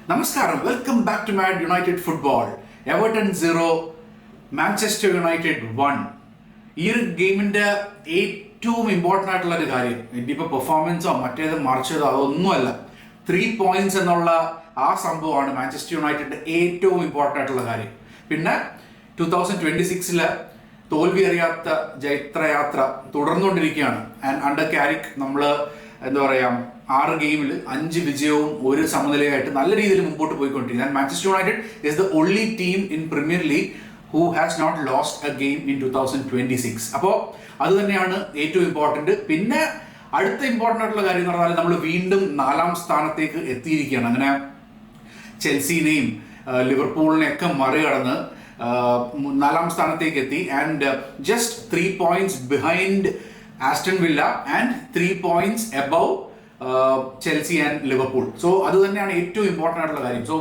നമസ്കാരം, welcome back to Mad United football. Everton 0, Manchester United 1. ഈ ഒരു ഗെയിമിന്റെ ഏറ്റവും ഇമ്പോർട്ടൻ്റ് ആയിട്ടുള്ള ഒരു കാര്യം ഇനിയിപ്പോൾ പെർഫോമൻസോ മറ്റേത് മറിച്ചതോ അതൊന്നുമല്ല, 3 points എന്നുള്ള ആ സംഭവമാണ് മാഞ്ചസ്റ്റർ യുണൈറ്റഡിന്റെ ഏറ്റവും ഇമ്പോർട്ടൻ്റ് ആയിട്ടുള്ള കാര്യം. പിന്നെ 2026 തോൽവി അറിയാത്ത ജൈത്രയാത്ര തുടർന്നുകൊണ്ടിരിക്കുകയാണ്. ആൻഡ് അണ്ടർ കാരിക് നമ്മൾ എന്താ പറയുക, 6 ഗെയിമിൽ 5 വിജയവും 1 സമനിലയായിട്ട് നല്ല രീതിയിൽ മുമ്പോട്ട് പോയിക്കൊണ്ടിരിക്കുന്നത്. And Manchester United is the only team in Premier League who has not lost a game in 2026. അപ്പോൾ അത് തന്നെയാണ് ഏറ്റവും ഇമ്പോർട്ടൻറ്റ്. പിന്നെ അടുത്ത ഇമ്പോർട്ടൻ്റ് ആയിട്ടുള്ള കാര്യം എന്ന് പറഞ്ഞാൽ നമ്മൾ വീണ്ടും 4ാം സ്ഥാനത്തേക്ക് എത്തിയിരിക്കുകയാണ്. അങ്ങനെ ചെൽസിനെയും ലിവർപൂളിനെയൊക്കെ മറികടന്ന് 4ാം സ്ഥാനത്തേക്ക് എത്തി. And just 3 points behind Aston villa and 3 points above Chelsea and Liverpool. So അത് തന്നെയാണ് ഏറ്റവും ഇമ്പോർട്ടൻ്റ് ആയിട്ടുള്ള കാര്യം. സോ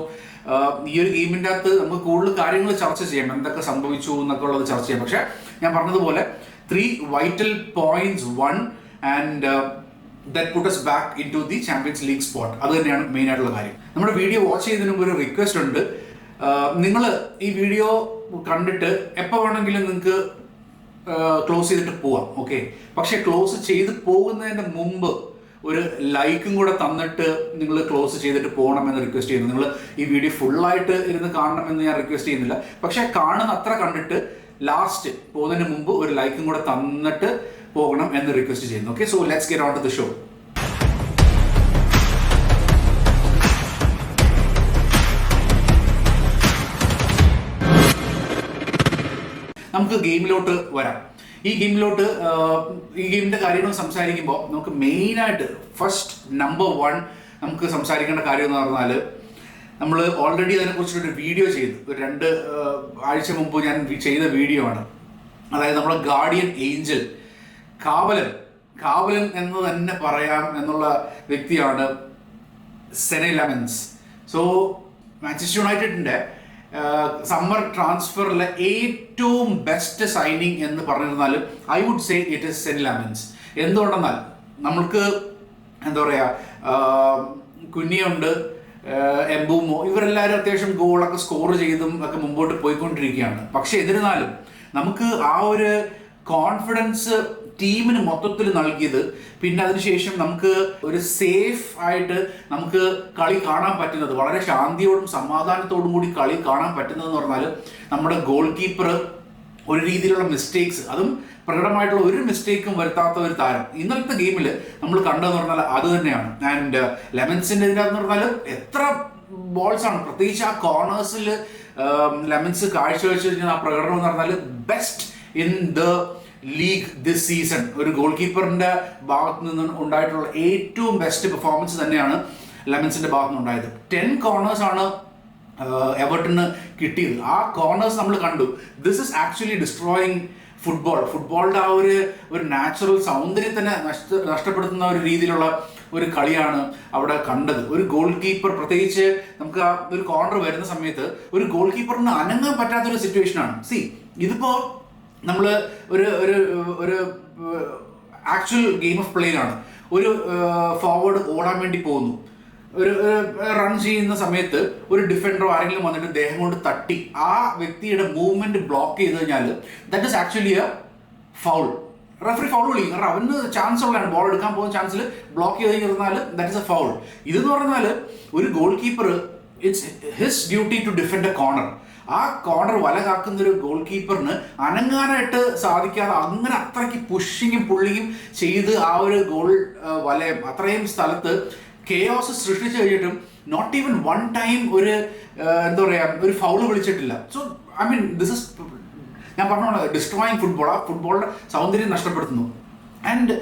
ഈ ഒരു ഗെയിമിൻ്റെ അകത്ത് നമുക്ക് കൂടുതൽ കാര്യങ്ങൾ ചർച്ച ചെയ്യാം, എന്തൊക്കെ സംഭവിച്ചു എന്നൊക്കെ ഉള്ളത് ചർച്ച ചെയ്യാം. പക്ഷെ ഞാൻ പറഞ്ഞതുപോലെ 3 vital points won and that put us back into the Champions League spot. അത് തന്നെയാണ് മെയിൻ ആയിട്ടുള്ള കാര്യം. നമ്മുടെ വീഡിയോ വാച്ച് ചെയ്യുന്നതിന് മുമ്പ് ഒരു റിക്വസ്റ്റ് ഉണ്ട്. നിങ്ങൾ ഈ വീഡിയോ കണ്ടിട്ട് എപ്പോൾ വേണമെങ്കിലും നിങ്ങൾക്ക് ക്ലോസ് ചെയ്തിട്ട് പോവാം, ഓക്കെ. പക്ഷെ ക്ലോസ് ചെയ്ത് പോകുന്നതിന് മുമ്പ് ഒരു ലൈക്കും കൂടെ തന്നിട്ട് നിങ്ങൾ ക്ലോസ് ചെയ്തിട്ട് പോകണമെന്ന് റിക്വസ്റ്റ് ചെയ്യുന്നു. നിങ്ങൾ ഈ വീഡിയോ ഫുള്ളായിട്ട് ഇരുന്ന് കാണണമെന്ന് ഞാൻ റിക്വസ്റ്റ് ചെയ്യുന്നില്ല, പക്ഷെ കാണുന്ന അത്ര കണ്ടിട്ട് ലാസ്റ്റ് പോകുന്നതിന് മുമ്പ് ഒരു ലൈക്കും കൂടെ തന്നിട്ട് പോകണം എന്ന് റിക്വസ്റ്റ് ചെയ്യുന്നു. Okay, so let's get on to the show. നമുക്ക് ഗെയിമിലോട്ട് വരാം. ഈ ഗെയിമിന്റെ കാര്യങ്ങൾ സംസാരിക്കുമ്പോൾ നമുക്ക് മെയിനായിട്ട് ഫസ്റ്റ് നമ്പർ 1 നമുക്ക് സംസാരിക്കേണ്ട കാര്യം എന്ന് പറഞ്ഞാൽ, നമ്മൾ ഓൾറെഡി അതിനെക്കുറിച്ചൊരു വീഡിയോ ചെയ്തു. ഒരു 2 ആഴ്ച മുമ്പ് ഞാൻ ചെയ്ത വീഡിയോ ആണ്. അതായത് നമ്മുടെ ഗാർഡിയൻ ഏഞ്ചൽ, കാവലൻ എന്ന് തന്നെ പറയാം എന്നുള്ള വ്യക്തിയാണ് സെനെ ലാമൻസ്. സോ മാഞ്ചസ്റ്റർ യുണൈറ്റഡിന്റെ സമ്മർ ട്രാൻസ്ഫറിലെ ഏറ്റവും ബെസ്റ്റ് സൈനിങ് എന്ന് പറഞ്ഞിരുന്നാൽ I would say it is Senne Lammens. എന്തുകൊണ്ടെന്നാൽ നമ്മൾക്ക് എന്താ പറയുക, കുഞ്ഞിയുണ്ട്, എംബൂമോ, ഇവരെല്ലാവരും അത്യാവശ്യം ഗോളൊക്കെ സ്കോർ ചെയ്തും ഒക്കെ മുമ്പോട്ട് പോയിക്കൊണ്ടിരിക്കുകയാണ്. പക്ഷെ എന്നിരുന്നാലും നമുക്ക് ആ ഒരു കോൺഫിഡൻസ് ടീമിന് മൊത്തത്തിൽ നൽകിയത്, പിന്നെ അതിനുശേഷം നമുക്ക് ഒരു സേഫ് ആയിട്ട് നമുക്ക് കളി കാണാൻ പറ്റുന്നത്, വളരെ ശാന്തിയോടും സമാധാനത്തോടും കൂടി കളി കാണാൻ പറ്റുന്നതെന്ന് പറഞ്ഞാൽ നമ്മുടെ ഗോൾ കീപ്പർ ഒരു രീതിയിലുള്ള മിസ്റ്റേക്സ്, അതും പ്രകടമായിട്ടുള്ള ഒരു മിസ്റ്റേക്കും വരുത്താത്ത ഒരു താരം ഇന്നലത്തെ ഗെയിമിൽ നമ്മൾ കണ്ടതെന്ന് പറഞ്ഞാൽ അത് തന്നെയാണ്. ആൻഡ് ലെമൻസിൻ്റെ ഇതിനകത്ത് പറഞ്ഞാൽ എത്ര ബോൾസാണ്, പ്രത്യേകിച്ച് ആ കോർണേഴ്സിൽ ലെമൻസ് കാഴ്ചവെച്ചിരിക്കുന്ന ആ പ്രകടനം എന്ന് പറഞ്ഞാൽ best in the league this season. ഒരു ഗോൾ കീപ്പറിന്റെ ഭാഗത്ത് നിന്ന് ഉണ്ടായിട്ടുള്ള ഏറ്റവും ബെസ്റ്റ് പെർഫോമൻസ് തന്നെയാണ് ലെമൻസിന്റെ ഭാഗത്ത് നിന്ന് ഉണ്ടായത്. 10 corners ആണ് എവർട്ടന് കിട്ടിയത്. ആ കോർണേഴ്സ് നമ്മൾ കണ്ടു. ദിസ് ഇസ് ആക്ച്വലി ഡിസ്ട്രോയിങ് ഫുട്ബോളിന്റെ ആ ഒരു നാച്ചുറൽ സൗന്ദര്യം തന്നെ നഷ്ടപ്പെടുത്തുന്ന ഒരു രീതിയിലുള്ള ഒരു കളിയാണ് അവിടെ കണ്ടത്. ഒരു ഗോൾ കീപ്പർ, പ്രത്യേകിച്ച് നമുക്ക് ആ ഒരു കോർണർ വരുന്ന സമയത്ത് ഒരു ഗോൾ കീപ്പറിന് അനങ്ങാൻ പറ്റാത്തൊരു സിറ്റുവേഷനാണ്. ഇതിപ്പോ നമ്മൾ ഒരു ആക്ച്വൽ ഗെയിം ഓഫ് പ്ലേയിലാണ്. ഒരു ഫോർവേഡ് ഓടാൻ വേണ്ടി പോകുന്നു, ഒരു റൺ ചെയ്യുന്ന സമയത്ത് ഒരു ഡിഫൻഡറോ ആരെങ്കിലും വന്നിട്ട് ദേഹം കൊണ്ട് തട്ടി ആ വ്യക്തിയുടെ മൂവ്മെന്റ് ബ്ലോക്ക് ചെയ്ത് കഴിഞ്ഞാൽ that is actually A foul. Referee foul വിളിക്കും, കാരണം അവന് ചാൻസ് ഉള്ളതാണ്, ബോൾ എടുക്കാൻ പോകുന്ന ചാൻസിൽ ബ്ലോക്ക് ചെയ്ത് കഴിഞ്ഞാൽ ദാറ്റ് ഇസ് എ ഫൗൾ. ഇതെന്ന് പറഞ്ഞാൽ ഒരു goalkeeper, it's his duty to defend a corner. ആ കോർണർ വല കാക്കുന്ന ഒരു ഗോൾ കീപ്പറിന് അനങ്ങാനായിട്ട് സാധിക്കാതെ അങ്ങനെ അത്രയ്ക്ക് പുഷിങ്ങും പുള്ളിങ്ങും ചെയ്ത് ആ ഒരു ഗോൾ വലയം അത്രയും സ്ഥലത്ത് കെയോസ് സൃഷ്ടിച്ചു കഴിഞ്ഞിട്ടും നോട്ട് ഈവൻ 1 time ഒരു എന്താ പറയുക ഒരു ഫൗള് വിളിച്ചിട്ടില്ല. So I mean this is, ഞാൻ പറഞ്ഞോളൂ, ഡിസ്ട്രോയിങ് ഫുട്ബോൾ. ആ ഫുട്ബോളിന്റെ സൗന്ദര്യം നഷ്ടപ്പെടുത്തുന്നു. ആൻഡ്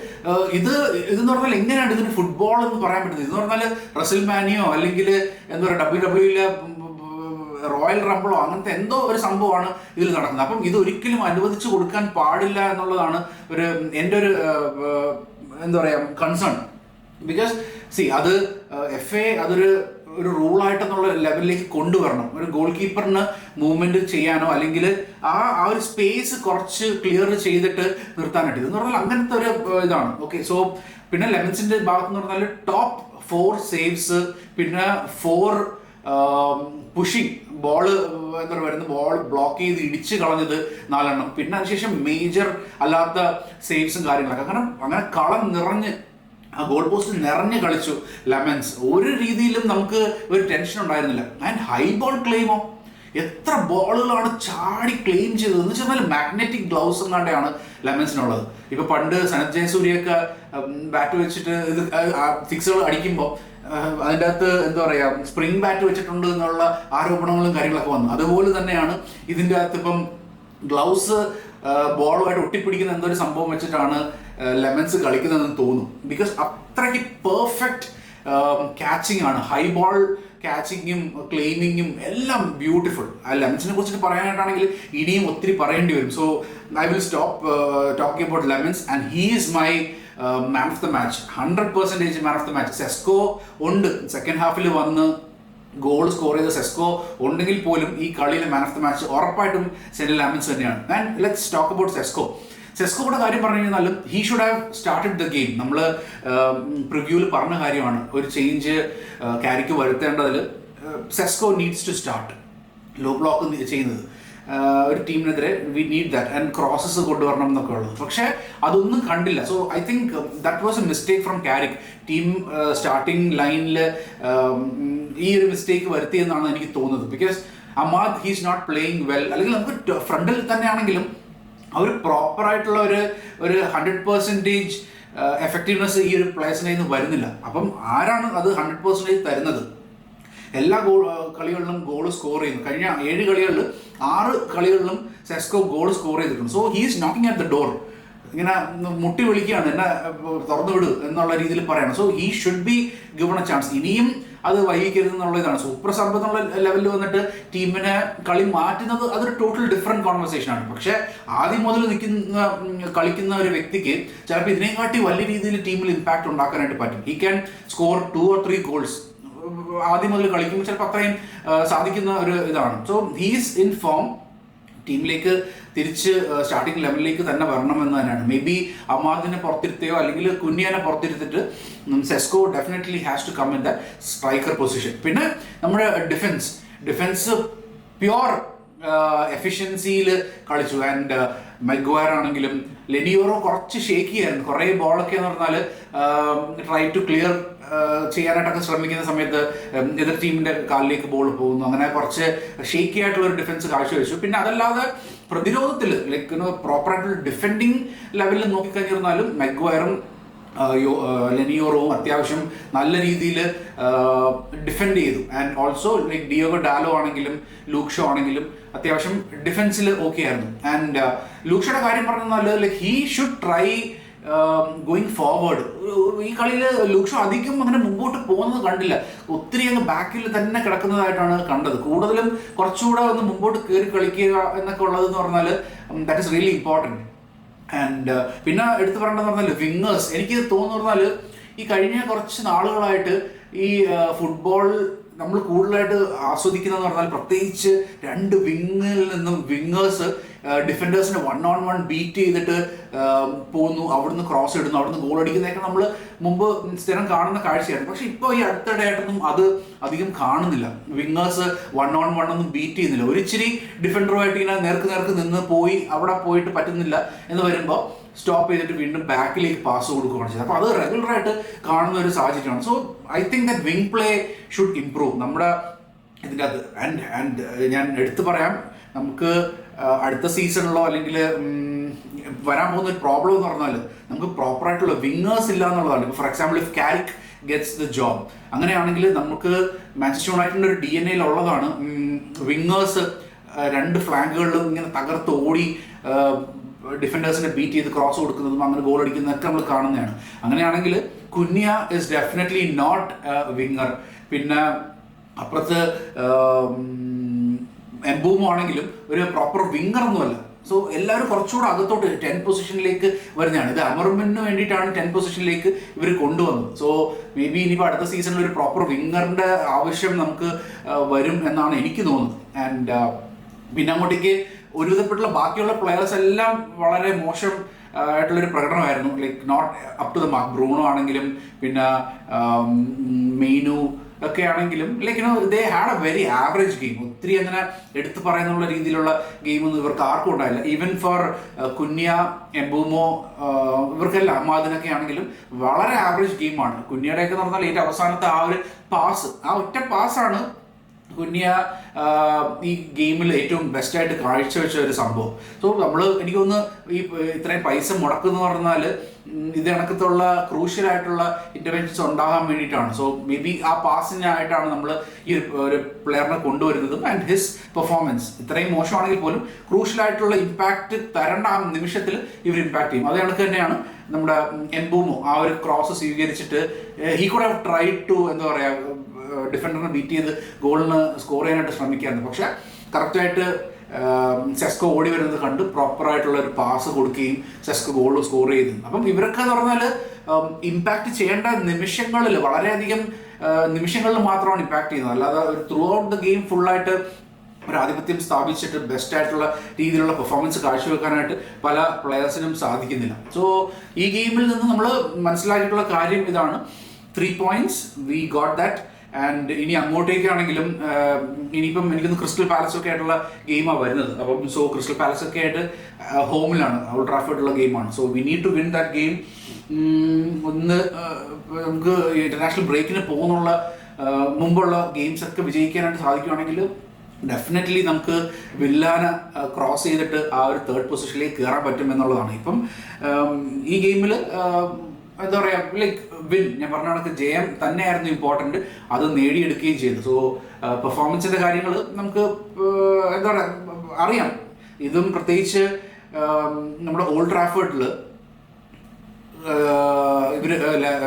ഇതെന്ന് പറഞ്ഞാൽ എങ്ങനെയാണ് ഇതിന് ഫുട്ബോൾ എന്ന് പറയാൻ പറ്റുന്നത്? ഇതെന്ന് പറഞ്ഞാൽ റസൽമാനിയോ അല്ലെങ്കിൽ എന്താ പറയുക WWE റോയൽ റംബിളോ അങ്ങനത്തെ എന്തോ ഒരു സംഭവമാണ് ഇതിൽ നടക്കുന്നത്. അപ്പം ഇത് ഒരിക്കലും അനുവദിച്ചു കൊടുക്കാൻ പാടില്ല എന്നുള്ളതാണ് എൻ്റെ ഒരു എന്താ പറയുക കൺസേൺ. ബിക്കോസ് അത് FA അതൊരു റൂളായിട്ടെന്നുള്ള ലെവലിലേക്ക് കൊണ്ടുവരണം. ഒരു ഗോൾ കീപ്പറിന് മൂവ്മെന്റ് ചെയ്യാനോ അല്ലെങ്കിൽ ആ ഒരു സ്പേസ് കുറച്ച് ക്ലിയർ ചെയ്തിട്ട് നിർത്താനായിട്ട്, ഇതെന്ന് പറഞ്ഞാൽ അങ്ങനത്തെ ഒരു ഇതാണ്. ഓക്കെ, സോ പിന്നെ ലെമൻസിന്റെ ഭാഗത്ത് എന്ന് പറഞ്ഞാൽ ടോപ്പ് 4 സേവ്സ്, പിന്നെ 4 പുഷിങ് ബോള് എന്താ പറയുക ബോൾ ബ്ലോക്ക് ചെയ്ത് ഇടിച്ച് കളഞ്ഞത് 4 പിന്നെ അതിനുശേഷം മേജർ അല്ലാത്ത സേവ്സും കാര്യങ്ങളൊക്കെ അങ്ങനെ കളം നിറഞ്ഞ് ആ ഗോൾ പോസ്റ്റ് നിറഞ്ഞ് കളിച്ചു ലെമൻസ്. ഒരു രീതിയിലും നമുക്ക് ഒരു ടെൻഷൻ ഉണ്ടായിരുന്നില്ല. ആൻഡ് ഹൈ ബോൾ ക്ലെയിമോ, എത്ര ബോളുകളാണ് ചാടി ക്ലെയിം ചെയ്തത് എന്ന് വെച്ചാൽ മാഗ്നറ്റിക് ഗ്ലൗസ് എങ്ങാണ്ടാണ് ലെമൻസിനുള്ളത്. ഇപ്പൊ പണ്ട് സനത് ജയസൂര്യയൊക്കെ ബാറ്റ് വെച്ചിട്ട് ഇത് സിക്സുകൾ അടിക്കുമ്പോൾ അതിൻ്റെ അകത്ത് എന്താ പറയുക സ്പ്രിംഗ് ബാറ്റ് വെച്ചിട്ടുണ്ട് എന്നുള്ള ആരോപണങ്ങളും കാര്യങ്ങളൊക്കെ വന്നു. അതുപോലെ തന്നെയാണ് ഇതിൻ്റെ അകത്ത് ഇപ്പം ഗ്ലൗസ് ബോളുമായിട്ട് ഒട്ടിപ്പിടിക്കുന്ന എന്തൊരു സംഭവം വെച്ചിട്ടാണ് ലെമൻസ് കളിക്കുന്നതെന്ന് തോന്നും. ബിക്കോസ് അത്രയ്ക്ക് പെർഫെക്റ്റ് ക്യാച്ചിങ് ആണ്. ഹൈ ബോൾ ക്യാച്ചിങ്ങും ക്ലെയിമിങ്ങും എല്ലാം ബ്യൂട്ടിഫുൾ. ആ ലെമൻസിനെ കുറിച്ചിട്ട് പറയാനായിട്ടാണെങ്കിൽ ഇനിയും ഒത്തിരി പറയേണ്ടി വരും. So I will stop talking about lemons and he is my man of the match, 100% man of the match. Sesko ഉണ്ട്, സെക്കൻഡ് ഹാഫിൽ വന്ന് ഗോൾ സ്കോർ ചെയ്ത സെസ്കോ ഉണ്ടെങ്കിൽ പോലും ഈ കളിയിലെ മാൻ ഓഫ് ദ മാച്ച് ഉറപ്പായിട്ടും സെനി ലെമൻസ് തന്നെയാണ്. ആൻഡ് ലെറ്റ്സ് ടോക്ക് അബൌട്ട് സെസ്കോയുടെ കാര്യം പറഞ്ഞു കഴിഞ്ഞാലും he should have started the game. നമ്മൾ പ്രിവ്യൂവിൽ പറഞ്ഞ കാര്യമാണ്, ഒരു ചേഞ്ച് ക്യാരിക്ക് വരുത്തേണ്ടതിൽ Sesko needs to start low block ചെയ്യുന്നത്. ഒരു ടീമിനെതിരെ we need that and crosses കൊണ്ടുവരണം എന്നൊക്കെ ഉള്ളത്. പക്ഷേ അതൊന്നും കണ്ടില്ല. So I think that was a mistake from Carrick. Team starting ലൈനിൽ ഈ ഒരു മിസ്റ്റേക്ക് വരുത്തിയെന്നാണ് എനിക്ക് തോന്നുന്നത്. Because Amad he's not playing well. അല്ലെങ്കിൽ നമുക്ക് ഫ്രണ്ടിൽ തന്നെയാണെങ്കിലും അവർ പ്രോപ്പറായിട്ടുള്ള ഒരു 100% എഫക്റ്റീവ്നെസ് ഈ ഒരു പ്ലേയേഴ്സിനെ നിന്ന് വരുന്നില്ല. അപ്പം ആരാണ് അത് 100% തരുന്നത്? എല്ലാ കളികളിലും ഗോൾ സ്കോർ ചെയ്യുന്നു. കഴിഞ്ഞ 7 കളികളിൽ 6 കളികളിലും സെസ്കോ ഗോൾ സ്കോർ ചെയ്തിട്ടുണ്ട്. So he is knocking at the door. ഇങ്ങനെ മുട്ടി വിളിക്കുകയാണ്, എന്നെ തുറന്നു വിടുക എന്നുള്ള രീതിയിൽ പറയണം. So he should be given A chance. ഇനിയും അത് വൈകിക്കരുത് എന്നുള്ളതാണ്. സൂപ്പർ സബ് എന്നുള്ള ലെവലിൽ വന്നിട്ട് ടീമിനെ കളി മാറ്റുന്നത് അതൊരു ടോട്ടൽ ഡിഫറെൻറ്റ് കോൺവെർസേഷനാണ്. പക്ഷേ ആദ്യം മുതൽ കളിക്കുന്ന ഒരു വ്യക്തിക്ക് ചിലപ്പോൾ ഇതിനെക്കാട്ടി വലിയ രീതിയിൽ ടീമിൽ ഇമ്പാക്റ്റ് ഉണ്ടാക്കാനായിട്ട് പറ്റും. He can score 2 or 3 goals ആദ്യം മുതൽ കളിക്കുമ്പോൾ ചിലപ്പോൾ അത്രയും സാധിക്കുന്ന ഒരു ഇതാണ്. So he's in form. ടീമിലേക്ക് തിരിച്ച് സ്റ്റാർട്ടിംഗ് ലെവലിലേക്ക് തന്നെ വരണമെന്ന് തന്നെയാണ്. മേ ബി അമാദിനെ പുറത്തിരുത്തുകയോ അല്ലെങ്കിൽ കുഞ്ഞിയാനെ പുറത്തിരുത്തിട്ട് Sesko definitely has to come in the striker position. പിന്നെ നമ്മുടെ ഡിഫൻസ് പ്യുവർ എഫിഷ്യൻസിയിൽ കളിച്ചു. ആൻഡ് മെഗ്വയർ ആണെങ്കിലും ലെനിയോറോ കുറച്ച് ഷേക്കി ആയിരുന്നു. കുറേ ബോളൊക്കെ എന്ന് പറഞ്ഞാൽ ട്രൈ ടു ക്ലിയർ ചെയ്യാനായിട്ടൊക്കെ ശ്രമിക്കുന്ന സമയത്ത് എതിർ ടീമിന്റെ കാലിലേക്ക് ബോൾ പോകുന്നു. അങ്ങനെ കുറച്ച് ഷേക്കി ആയിട്ടുള്ള ഒരു ഡിഫൻസ് കാഴ്ചവെച്ചു. പിന്നെ അതല്ലാതെ പ്രതിരോധത്തിൽ ലൈക്ക് പ്രോപ്പറായിട്ടുള്ള ഡിഫെൻഡിങ് ലെവലിൽ നോക്കിക്കഴിഞ്ഞിരുന്നാലും മെഗ്വയറും ലെനിയോറോവും അത്യാവശ്യം നല്ല രീതിയിൽ ഡിഫെൻഡ് ചെയ്തു. ആൻഡ് ഓൾസോ ലൈക്ക് ഡിയോഗോ ഡാലോ ആണെങ്കിലും ലൂക്ഷോ ആണെങ്കിലും അത്യാവശ്യം ഡിഫൻസിൽ ഓക്കെ ആയിരുന്നു. ആൻഡ് ലൂക്ഷയുടെ കാര്യം പറഞ്ഞാൽ like he should try going forward. ഈ കളിയിൽ ലൂക്ഷോ അധികം അങ്ങനെ മുമ്പോട്ട് പോകുന്നത് കണ്ടില്ല. ഒത്തിരി അങ്ങ് ബാക്കിൽ തന്നെ കിടക്കുന്നതായിട്ടാണ് കണ്ടത്. കൂടുതലും കുറച്ചുകൂടെ ഒന്ന് മുമ്പോട്ട് കയറി കളിക്കുക എന്നൊക്കെ ഉള്ളതെന്ന് പറഞ്ഞാൽ that is really important. And പിന്നെ എടുത്തു പറയേണ്ടതെന്ന് പറഞ്ഞാൽ വിങ്ങേഴ്സ്. എനിക്ക് തോന്നുന്നു പറഞ്ഞാൽ ഈ കഴിഞ്ഞ കുറച്ച് നാളുകളായിട്ട് ഈ ഫുട്ബോൾ നമ്മൾ കൂടുതലായിട്ട് ആസ്വദിക്കുന്നതെന്ന് പറഞ്ഞാൽ പ്രത്യേകിച്ച് 2 വിങ്ങിൽ നിന്നും വിങ്ങേഴ്സ് ഡിഫൻഡേഴ്സിനെ 1-on-1 ബീറ്റ് ചെയ്തിട്ട് പോകുന്നു, അവിടുന്ന് ക്രോസ് ഇടുന്നു, അവിടുന്ന് ഗോൾ അടിക്കുന്നതൊക്കെ നമ്മൾ മുമ്പ് സ്ഥിരം കാണുന്ന കാഴ്ചയാണ്. പക്ഷെ ഇപ്പോൾ ഈ അടുത്തിടെയായിട്ടൊന്നും അത് അധികം കാണുന്നില്ല. വിങ്ങേഴ്സ് 1-on-1 ഒന്നും ബീറ്റ് ചെയ്യുന്നില്ല. ഒരിച്ചിരി ഡിഫൻഡറുമായിട്ട് ഇങ്ങനെ നേർക്ക് നിന്ന് പോയി അവിടെ പോയിട്ട് പറ്റുന്നില്ല എന്ന് വരുമ്പോൾ സ്റ്റോപ്പ് ചെയ്തിട്ട് വീണ്ടും ബാക്കിലേക്ക് പാസ് കൊടുക്കുകയാണ് ചെയ്തത്. അപ്പോൾ അത് റെഗുലറായിട്ട് കാണുന്ന ഒരു സാഹചര്യമാണ്. So I think that wing play should improve നമ്മുടെ ഇതിൻ്റെ അത്. ആൻഡ് ഞാൻ എടുത്തു പറയാം, നമുക്ക് അടുത്ത സീസണിലോ അല്ലെങ്കിൽ വരാൻ പോകുന്ന ഒരു പ്രോബ്ലം എന്ന് പറഞ്ഞാൽ നമുക്ക് പ്രോപ്പറായിട്ടുള്ള വിങ്ങേഴ്സ് ഇല്ല എന്നുള്ളതാണ്. ഇപ്പോൾ for example if Carrick gets the job, അങ്ങനെയാണെങ്കിൽ നമുക്ക് മാഞ്ചസ്റ്റർ യുണൈറ്റഡിൻ്റെ ഒരു DNA ഉള്ളതാണ് വിങ്ങേഴ്സ് 2 ഫ്ലാങ്കുകളിലും ഇങ്ങനെ തകർത്ത് ഓടി ഡിഫൻഡേഴ്സിനെ ബീറ്റ് ചെയ്ത് ക്രോസ് കൊടുക്കുന്നതും അങ്ങനെ ഗോൾ അടിക്കുന്നതൊക്കെ നമ്മൾ കാണുന്നതാണ്. അങ്ങനെയാണെങ്കിൽ കുന്യ ഇസ് ഡെഫിനറ്റ്ലി നോട്ട് വിങ്ങർ. പിന്നെ അപ്പുറത്ത് എംബൂമോ ആണെങ്കിലും ഒരു പ്രോപ്പർ വിങ്ങർ ഒന്നുമല്ല. സോ എല്ലാവരും കുറച്ചുകൂടെ അകത്തോട്ട് 10 പൊസിഷനിലേക്ക് വരുന്നതാണ്. ഇത് അമർമിന് വേണ്ടിയിട്ടാണ് 10 പൊസിഷനിലേക്ക് ഇവർ കൊണ്ടുവന്നത്. സോ മേ ബി ഇനിയിപ്പോൾ അടുത്ത സീസണിൽ ഒരു പ്രോപ്പർ വിങ്ങറിൻ്റെ ആവശ്യം നമുക്ക് വരും എന്നാണ് എനിക്ക് തോന്നുന്നത്. ആൻഡ് പിന്നെ അങ്ങോട്ടേക്ക് ഒരുവിധപ്പെട്ടുള്ള ബാക്കിയുള്ള പ്ലെയേഴ്സ് എല്ലാം വളരെ മോശം ആയിട്ടുള്ളൊരു പ്രകടനമായിരുന്നു. Like not up to the mark. Bruno ആണെങ്കിലും പിന്നെ മെയ്നു ഒക്കെ ആണെങ്കിലും like they had a very average game. ഒത്തിരി അങ്ങനെ എടുത്തു പറയുന്നുള്ള രീതിയിലുള്ള ഗെയിമൊന്നും ഇവർക്ക് ആർക്കും ഉണ്ടായില്ല. ഈവൻ ഫോർ കുന്യ, എംബൂമോ, ഇവർക്കെല്ലാം അമ്മാദിനൊക്കെ ആണെങ്കിലും വളരെ ആവറേജ് ഗെയിമാണ്. കുന്യയുടെയൊക്കെ എന്ന് പറഞ്ഞാൽ ഏറ്റവും അവസാനത്തെ ആ ഒരു പാസ്, ആ ഒറ്റ പാസ്സാണ് കുന്യ ഈ ഗെയിമിൽ ഏറ്റവും ബെസ്റ്റായിട്ട് കാഴ്ചവെച്ച ഒരു സംഭവം. സോ എനിക്ക് തോന്നുന്നു ഈ ഇത്രയും പൈസ മുടക്കുന്ന പറഞ്ഞാൽ ഇത് കണക്കത്തുള്ള ക്രൂഷ്യലായിട്ടുള്ള ഇൻ്റർവെൻഷൻസ് ഉണ്ടാകാൻ വേണ്ടിയിട്ടാണ്. സോ മേ ബി ആ പാസിനായിട്ടാണ് നമ്മൾ ഈ ഒരു പ്ലെയറിനെ കൊണ്ടുവരുന്നതും. ആൻഡ് ഹിസ് പെർഫോമൻസ് ഇത്രയും മോശമാണെങ്കിൽ പോലും ക്രൂഷ്യലായിട്ടുള്ള ഇമ്പാക്റ്റ് തരേണ്ട ആ നിമിഷത്തിൽ ഇവർ ഇമ്പാക്ട് ചെയ്യും. അതേ കണക്ക് തന്നെയാണ് നമ്മുടെ എംബൂമോ ആ ഒരു ക്രോസ് സ്വീകരിച്ചിട്ട് he could have tried to എന്താ പറയുക ഡിഫൻഡറിനെ ബീറ്റ് ചെയ്ത് ഗോളിന് സ്കോർ ചെയ്യാനായിട്ട് ശ്രമിക്കാറുണ്ട്. പക്ഷേ കറക്റ്റായിട്ട് സെസ്കോ ഓടി വരുന്നത് കണ്ട് പ്രോപ്പറായിട്ടുള്ള ഒരു പാസ് കൊടുക്കുകയും സെസ്കോ ഗോൾ സ്കോർ ചെയ്തു. അപ്പം ഇവരൊക്കെ എന്ന് പറഞ്ഞാൽ ഇമ്പാക്റ്റ് ചെയ്യേണ്ട നിമിഷങ്ങളിൽ വളരെയധികം നിമിഷങ്ങളിൽ മാത്രമാണ് ഇമ്പാക്ട് ചെയ്യുന്നത്. അല്ലാതെ ത്രൂ ഔട്ട് ദ ഗെയിം ഫുള്ളായിട്ട് ഒരു ആധിപത്യം സ്ഥാപിച്ചിട്ട് ബെസ്റ്റ് ആയിട്ടുള്ള രീതിയിലുള്ള പെർഫോമൻസ് കാഴ്ചവെക്കാനായിട്ട് പല പ്ലെയേഴ്സിനും സാധിക്കുന്നില്ല. സോ ഈ ഗെയിമിൽ നിന്ന് നമ്മൾ മനസ്സിലാക്കിയിട്ടുള്ള കാര്യം ഇതാണ്, 3 points we got that. And ഇനി അങ്ങോട്ടേക്കാണെങ്കിലും ഇനിയിപ്പം എനിക്കൊന്ന് ക്രിസ്റ്റൽ പാലസ് ഒക്കെ ആയിട്ടുള്ള ഗെയിമാണ് വരുന്നത്. അപ്പം സോ ക്രിസ്റ്റൽ പാലസ് ഒക്കെ ആയിട്ട് ഹോമിലാണ്, ഓൾഡ് ട്രാഫോർഡിലുള്ള ഗെയിമാണ്. So we need to win that game. ഒന്ന് നമുക്ക് ഇന്റർനാഷണൽ ബ്രേക്കിന് പോകുന്നുള്ള മുമ്പുള്ള ഗെയിംസ് ഒക്കെ വിജയിക്കാനായിട്ട് സാധിക്കുകയാണെങ്കിൽ ഡെഫിനറ്റ്ലി നമുക്ക് വില്ലാനെ ക്രോസ് ചെയ്തിട്ട് ആ ഒരു 3rd പൊസിഷനിലേക്ക് കയറാൻ പറ്റും എന്നുള്ളതാണ്. ഇപ്പം ഈ ഗെയിമിൽ എന്താ പറയുക ലൈക്ക് വിൻ, ഞാൻ പറഞ്ഞ കണക്ക് ജയം തന്നെയായിരുന്നു ഇമ്പോർട്ടൻറ്റ്, അത് നേടിയെടുക്കുകയും ചെയ്തു. സോ പെർഫോമൻസിൻ്റെ കാര്യങ്ങൾ നമുക്ക് എന്താ പറയുക അറിയാം. ഇതും പ്രത്യേകിച്ച് നമ്മുടെ ഓൾഡ് ട്രാഫോർഡിൽ ഇവർ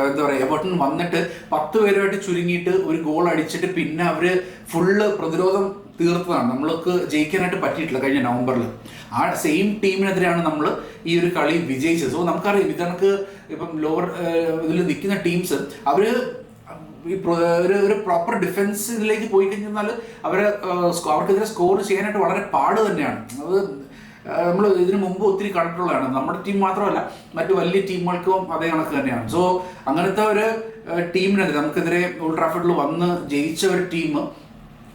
എന്താ പറയുക എവർട്ടൺ വന്നിട്ട് 10 പേരുമായിട്ട് ചുരുങ്ങിയിട്ട് ഒരു ഗോൾ അടിച്ചിട്ട് പിന്നെ അവർ ഫുള്ള് പ്രതിരോധം തീർത്തതാണ്. നമ്മൾക്ക് ജയിക്കാനായിട്ട് പറ്റിയിട്ടില്ല കഴിഞ്ഞ നവംബറിൽ. ആ സെയിം ടീമിനെതിരെയാണ് നമ്മൾ ഈ ഒരു കളി വിജയിച്ചത്. സോ നമുക്കറിയാം ഇത് കണക്ക് ഇപ്പം ലോവർ ഇതിൽ നിൽക്കുന്ന ടീംസ് അവർ ഒരു പ്രോപ്പർ ഡിഫൻസിലേക്ക് പോയി കഴിഞ്ഞാൽ അവർക്കെതിരെ സ്കോർ ചെയ്യാനായിട്ട് വളരെ പാട് തന്നെയാണ്. അത് നമ്മൾ ഇതിനു മുമ്പ് ഒത്തിരി കണ്ടിട്ടുള്ളതാണ്. നമ്മുടെ ടീം മാത്രമല്ല മറ്റു വലിയ ടീമുകൾക്കും അതേ കണക്ക് തന്നെയാണ്. സോ അങ്ങനത്തെ ഒരു ടീമിനെതിരെ നമുക്കെതിരെ ഓൾഡ് ട്രാഫോർഡിൽ വന്ന് ജയിച്ച ഒരു ടീം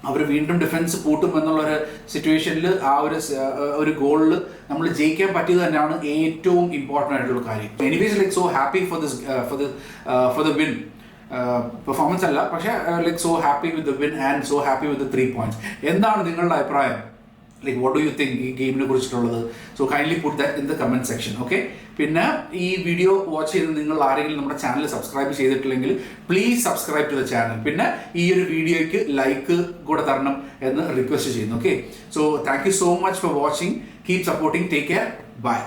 അവർ വീണ്ടും ഡിഫൻസ് പൂട്ടും എന്നുള്ളൊരു സിറ്റുവേഷനിൽ ആ ഒരു ഗോളിൽ നമ്മൾ ജയിക്കാൻ പറ്റിയത് തന്നെയാണ് ഏറ്റവും ഇമ്പോർട്ടൻ്റ് ആയിട്ടുള്ള കാര്യം. Anyways like so happy for the win. Performance അല്ല, പക്ഷേ like so happy with the win and so happy with the 3 points. എന്താണ് നിങ്ങളുടെ അഭിപ്രായം? Like what do you think ഈ ഗെയിമിനെ കുറിച്ചിട്ടുള്ളത്? So kindly put that in the comment section. Okay, പിന്നെ ഈ വീഡിയോ വാച്ച് ചെയ്ത് നിങ്ങൾ ആരെങ്കിലും നമ്മുടെ ചാനൽ സബ്സ്ക്രൈബ് ചെയ്തിട്ടില്ലെങ്കിൽ please subscribe to the channel. പിന്നെ ഈ ഒരു വീഡിയോയ്ക്ക് ലൈക്ക് കൂടെ തരണം എന്ന് റിക്വസ്റ്റ് ചെയ്യുന്നു. Okay, so thank you so much for watching. Keep supporting. Take care. By.